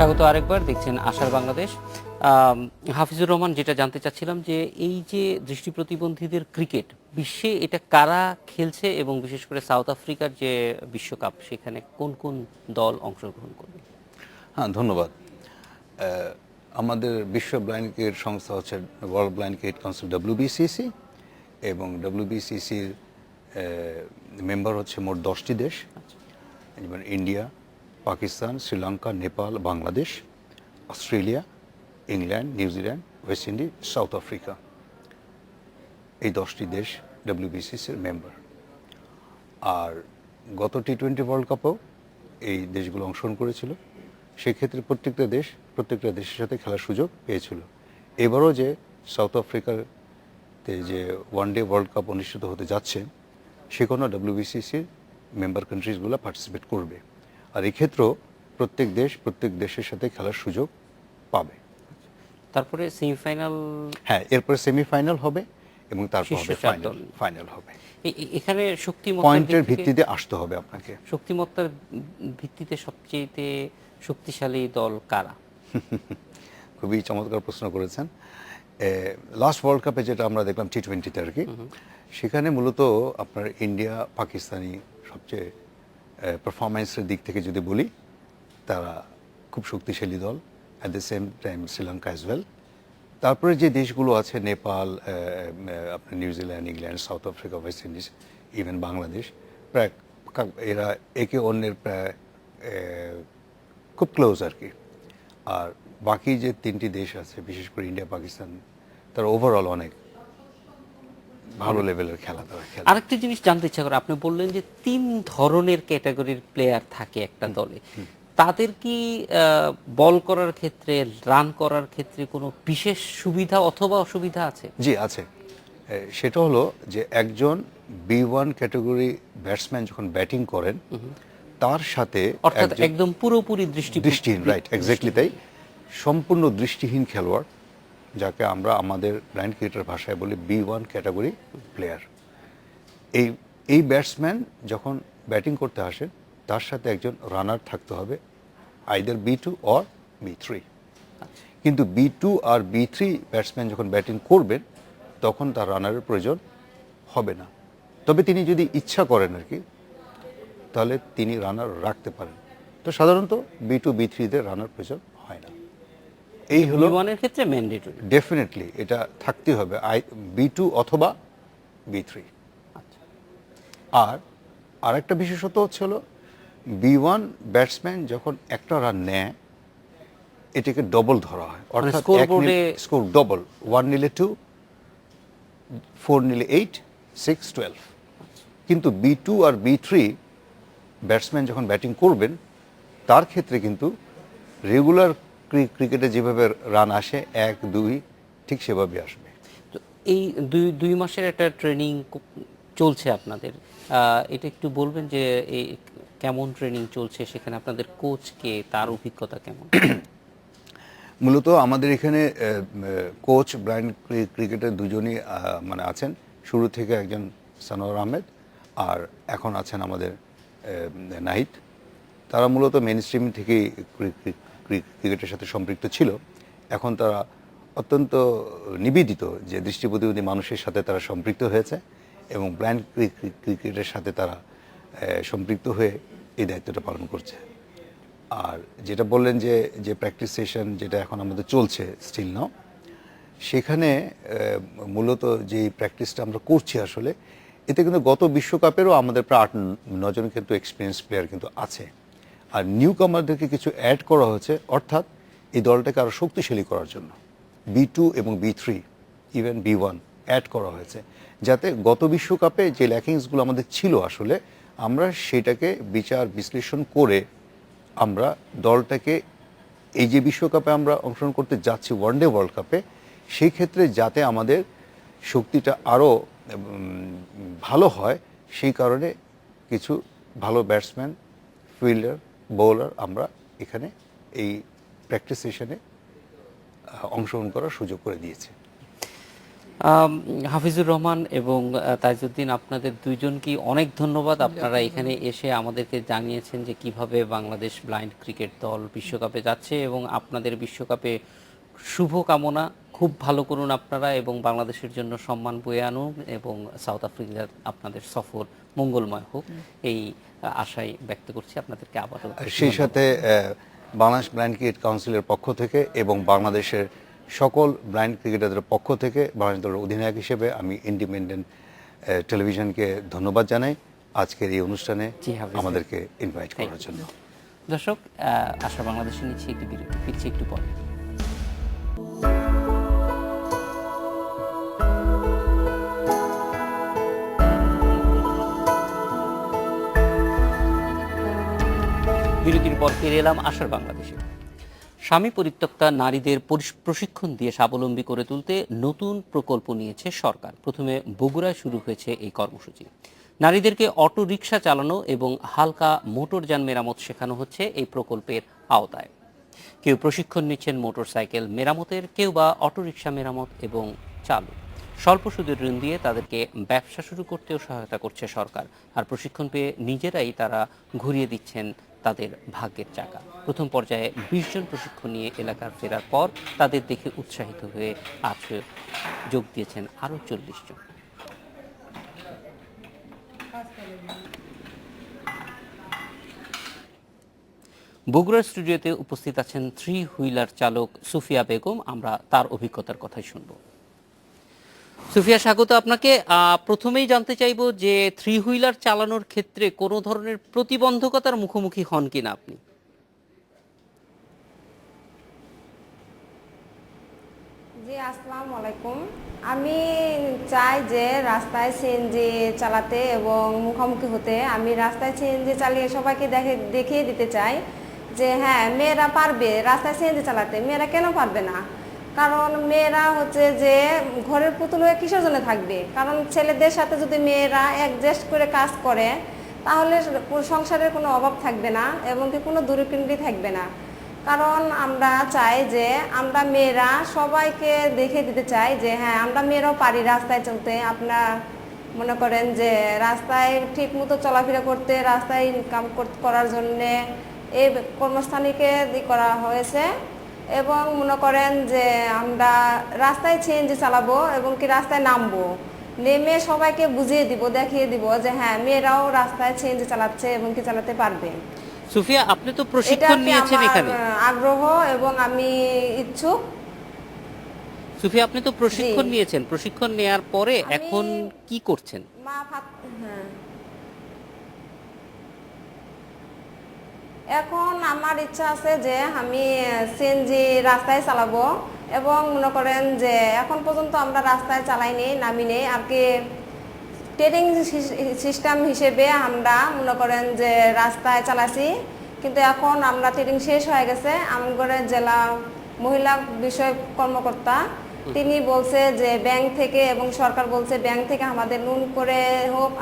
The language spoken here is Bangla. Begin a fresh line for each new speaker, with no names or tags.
স্বাগত আরেকবার, দেখছেন আশার বাংলাদেশ। হাফিজুর রহমান, যেটা জানতে চাচ্ছিলাম যে এই যে দৃষ্টি প্রতিবন্ধীদের ক্রিকেট বিশ্বে এটা কারা খেলছে এবং বিশেষ করে সাউথ আফ্রিকার যে বিশ্বকাপ সেখানে কোন কোন দল অংশগ্রহণ করবে?
হ্যাঁ, ধন্যবাদ। আমাদের বিশ্ব ব্লাইন্ড ক্রিকেট সংস্থা হচ্ছে world blind cricket council, WBCC, এবং WBCCর মেম্বার হচ্ছে মোট 10টি দেশ, যেমন India, Pakistan, Sri Lanka, Nepal, Bangladesh, Australia, England, New Zealand, West Indies, south Africa. এই 10টি দেশ WBCCর মেম্বার। আর গত T20 ওয়ার্ল্ড কাপেও এই দেশগুলো অংশগ্রহণ করেছিল। সেক্ষেত্রে প্রত্যেকটা দেশের সাথে খেলার সুযোগ পেয়েছিল। এবারও যে সাউথ আফ্রিকাতে যে ওয়ানডে ওয়ার্ল্ড কাপ অনুষ্ঠিত হতে যাচ্ছে, সেখানেও WBCCর মেম্বার কান্ট্রিজগুলো পার্টিসিপেট করবে। আর এক্ষেত্রেও প্রত্যেক দেশের সাথে খেলার সুযোগ পাবে।
তারপরে সেমিফাইনাল,
হ্যাঁ, এরপরে সেমিফাইনাল হবে এবং তারপর
শীর্ষ
হবে
চার দল।
ফাইনাল হবে।
এখানে শক্তিমত্তার
পয়েন্টের ভিত্তিতে আসতে হবে আপনাকে।
শক্তিমত্তার ভিত্তিতে সবচেয়ে শক্তিশালী দল কারা?
খুবই চমৎকার প্রশ্ন করেছেন। লাস্ট ওয়ার্ল্ড কাপে যেটা আমরা দেখলাম T20-তে আর কি, সেখানে মূলত আপনার ইন্ডিয়া, পাকিস্তানি সবচেয়ে পারফরমেন্সের দিক থেকে যদি বলি, তারা খুব শক্তিশালী দল। At the same time Sri Lanka as well. তারপরে যে দেশগুলো আছে, নেপাল, আপনার New Zealand, England, south Africa, West Indies, even Bangladesh, প্রায় এরা একে অন্যের প্রায় খুব ক্লোজ আর কি। আর বাকি যে 3টি দেশ আছে, বিশেষ করে ইন্ডিয়া, পাকিস্তান, তারা ওভারঅল অনেক ভালো লেভেলের খেলা তারা খেলে।
আরেকটা জিনিস জানতে ইচ্ছা করে, আপনি বললেন যে 3 ধরনের ক্যাটাগরির প্লেয়ার থাকে একটা দলে। তাদের কি বল করার ক্ষেত্রে, রান করার ক্ষেত্রে কোনো বিশেষ সুবিধা অথবা অসুবিধা আছে?
জি আছে। সেটা হলো যে একজন B1 ক্যাটাগরি ব্যাটসম্যান যখন ব্যাটিং করেন, তার সাথে
অর্থাৎ একদম পুরোপুরি
দৃষ্টিহীন, রাইট, এক্স্যাক্টলি তাই, সম্পূর্ণ দৃষ্টিহীন খেলোয়াড়, যাকে আমরা আমাদের ব্লাইন্ড ক্রিকেটের ভাষায় বলি B1 ক্যাটাগরি প্লেয়ার। এই ব্যাটসম্যান যখন ব্যাটিং করতে আসেন, তার সাথে একজন রানার থাকতে হবে, আইদার B2 অর B3। কিন্তু B2 আর B3 ব্যাটসম্যান যখন ব্যাটিং করবেন, তখন তার রানারের প্রয়োজন হবে না। তবে তিনি যদি ইচ্ছা করেন আর কি, তাহলে তিনি রানার রাখতে পারেন। তো সাধারণত B2 B3-দের রানার প্রয়োজন হয় না। এই হলো
B1-এর ক্ষেত্রে ম্যান্ডেটরি।
ডেফিনেটলি এটা থাকতে হবে, B2 অথবা B3। আর আরেকটা বিশেষত্ব হচ্ছে হলো, B1 ব্যাটসম্যান যখন একটা রান নেয়, এটাকে ডবল ধরা হয়, অর্থাৎ স্কোর ডবল। 1 নিলে 2, 4 নিলে 8, 6, 12। কিন্তু B2 আর B3 ব্যাটসম্যান যখন ব্যাটিং করবেন, তার ক্ষেত্রে কিন্তু রেগুলার ক্রিকেটে যেভাবে রান আসে 1, 2, ঠিক সেভাবে আসবে।
তো এই 2 মাসের একটা ট্রেনিং চলছে আপনাদের, এটা একটু বলবেন যে এই কেমন ট্রেনিং চলছে, সেখানে আপনাদের কোচ কে, তার অভিজ্ঞতা কেমন?
মূলত আমাদের এখানে কোচ ব্লাইন্ড ক্রিকেটের দুজনই মানে আছেন। শুরু থেকে একজন সানোয়ার আহমেদ, আর এখন আছেন আমাদের নাহিদ। তারা মূলত মেইন স্ট্রিম থেকেই ক্রিকেটের সাথে সম্পৃক্ত ছিল। এখন তারা অত্যন্ত নিবেদিত যে দৃষ্টি প্রতিবন্ধী মানুষের সাথে তারা সম্পৃক্ত হয়েছে এবং ব্লাইন্ড ক্রিকেটের সাথে তারা সম্পৃক্ত হয়ে এই দায়িত্বটা পালন করছে। আর যেটা বললেন যে প্র্যাকটিস সেশন যেটা এখন আমাদের চলছে স্টিল নাও, সেখানে মূলত যেই প্র্যাকটিসটা আমরা করছি আসলে, এতে কিন্তু গত বিশ্বকাপেরও আমাদের প্রায় 8-9 জন কিন্তু এক্সপিরিয়েন্স প্লেয়ার কিন্তু আছে। আর নিউ কামারদেরকে কিছু অ্যাড করা হয়েছে, অর্থাৎ এই দলটাকে আরও শক্তিশালী করার জন্য B2 এবং B3, ইভেন B1 অ্যাড করা হয়েছে, যাতে গত বিশ্বকাপে যে ল্যাকিংসগুলো আমাদের ছিল আসলে, আমরা সেটাকে বিচার বিশ্লেষণ করে আমরা দলটাকে এই যে বিশ্বকাপে আমরা অংশগ্রহণ করতে যাচ্ছি ওয়ানডে ওয়ার্ল্ড কাপে, সেই ক্ষেত্রে যাতে আমাদের শক্তিটা আরও ভালো হয়, সেই কারণে কিছু ভালো ব্যাটসম্যান, ফিল্ডার, বোলার আমরা এখানে এই প্র্যাকটিস সেশনে অংশগ্রহণ করার সুযোগ করে দিয়েছি।
হাফিজুর রহমান এবং তাইজউদ্দিন, আপনাদের দুইজনকে অনেক ধন্যবাদ। আপনারা এখানে এসে আমাদেরকে জানিয়েছেন যে কিভাবে বাংলাদেশ ব্লাইন্ড ক্রিকেট দল বিশ্বকাপে যাচ্ছে, এবং আপনাদের বিশ্বকাপে শুভ কামনা। খুব ভালো করুন আপনারা, এবং বাংলাদেশের জন্য সম্মান বয়ে আনুন, এবং সাউথ আফ্রিকার আপনাদের সফর মঙ্গলময় হোক, এই আশাই ব্যক্ত করছি। আপনাদেরকে আবারও
সেই সাথে বাংলাদেশ ব্লাইন্ড ক্রিকেট কাউন্সিলের পক্ষ থেকে এবং বাংলাদেশের সকল ব্লাইন্ড ক্রিকেটারদের পক্ষ থেকে বাংলাদেশ দলের অধিনায়ক হিসেবে আমি ইন্ডিপেন্ডেন্ট টেলিভিশনকে ধন্যবাদ জানাই আজকের এই অনুষ্ঠানে
জি, হাফিজ।
আমাদেরকে ইনভাইট করার জন্য।
দর্শক, আশা বাংলাদেশে নিচ্ছি একটি বিরতি, ফিরছি একটু পরে। বিরতির পর ফিরে এলাম আশার বাংলাদেশে। স্বামী পরিত্যক্তা নারীদের প্রশিক্ষণ দিয়ে স্বাবলম্বী করে তুলতে নতুন প্রকল্প নিয়েছে সরকার। প্রথমে বগুড়ায় শুরু হয়েছে এই কর্মসূচি। নারীদেরকে অটো রিকশা চালানো এবং হালকা মোটরযান মেরামত শেখানো হচ্ছে এই প্রকল্পের আওতায়। কেউ প্রশিক্ষণ নিচ্ছেন মোটরসাইকেল মেরামতের, কেউ বা অটোরিকশা মেরামত এবং চালু। স্বল্প সুদের ঋণ দিয়ে তাদেরকে ব্যবসা শুরু করতেও সহায়তা করছে সরকার। আর প্রশিক্ষণ পেয়ে নিজেরাই তারা ঘুরিয়ে দিচ্ছেন তাদের ভাগ্যের চাকা। প্রথম পর্যায়ে 20 জন প্রশিক্ষণ নিয়ে এলাকার ফেরার পর তাদের দেখে উৎসাহিত হয়ে আজ যোগ দিয়েছেন আরও 40 জন। বগুড়ার স্টুডিওতে উপস্থিত আছেন 3 হুইলার চালক সুফিয়া বেগম। আমরা তার অভিজ্ঞতার কথাই শুনব। সুফিয়া, স্বাগত আপনাকে। প্রথমেই জানতে চাইবো যে 3 হুইলার চালানোর ক্ষেত্রে কোনো ধরনের প্রতিবন্ধকতার মুখোমুখি হন কিনা আপনি?
জি, আসসালামু আলাইকুম। আমি চাই যে রাস্তায় সিএনজি চালাতে এবং মুখোমুখি হতে। আমি রাস্তায় সিএনজি চালিয়ে সবাইকে দেখিয়ে দিতে চাই যে হ্যাঁ, মেয়েরা পারবে রাস্তায় সিএনজি চালাতে। মেয়েরা কেন পারবে না? কারণ মেয়েরা হচ্ছে যে ঘরের পুতুল হয়ে কিসের জন্য থাকবে? কারণ ছেলেদের সাথে যদি মেয়েরা অ্যাডজাস্ট করে কাজ করে তাহলে সংসারের কোনো অভাব থাকবে না এবং কি কোনো দূরকেন্দ্রই থাকবে না। কারণ আমরা চাই যে আমরা মেয়েরা সবাইকে দেখে দিতে চাই যে হ্যাঁ, আমরা মেয়েরাও পারি রাস্তায় চলতে। আপনার মনে করেন যে রাস্তায় ঠিক মতো চলাফেরা করতে, রাস্তায় ইনকাম করার জন্যে এই কর্মস্থানীকে করা হয়েছে। এবং মনে করেন যে আমরা রাস্তায় সিএনজি চালাবো এবং কি রাস্তায় নামবো, নেমে সবাইকে বুঝিয়ে দিব, দেখিয়ে দিব যে হ্যাঁ, মেয়েরাও রাস্তায় সিএনজি চালাচ্ছে এবং কি চালাতে পারবে।
সুফিয়া, আপনি তো প্রশিক্ষণ নিয়েছেন এখানে।
আগ্রহ এবং আমি ইচ্ছুক।
সুফিয়া, আপনি তো প্রশিক্ষণ নিয়েছেন, প্রশিক্ষণ নেয়ার পরে এখন কি করছেন?
হ্যাঁ, এখন আমার ইচ্ছা আছে যে আমি সিএনজি রাস্তায় চালাবো এবং মনে করেন যে এখন পর্যন্ত আমরা রাস্তায় চালাইনি, নামিনি আর কি। ট্রেনিং সিস্টেম হিসেবে আমরা মনে করেন যে রাস্তায় চালাছি, কিন্তু এখন আমরা ট্রেনিং শেষ হয়ে গেছে। আমগড়ের জেলা মহিলা বিষয়ক কর্মকর্তা তিনি বলছে যে ব্যাংক থেকে এবং সরকার বলছে ব্যাংক থেকে আমাদের নুন করে হোক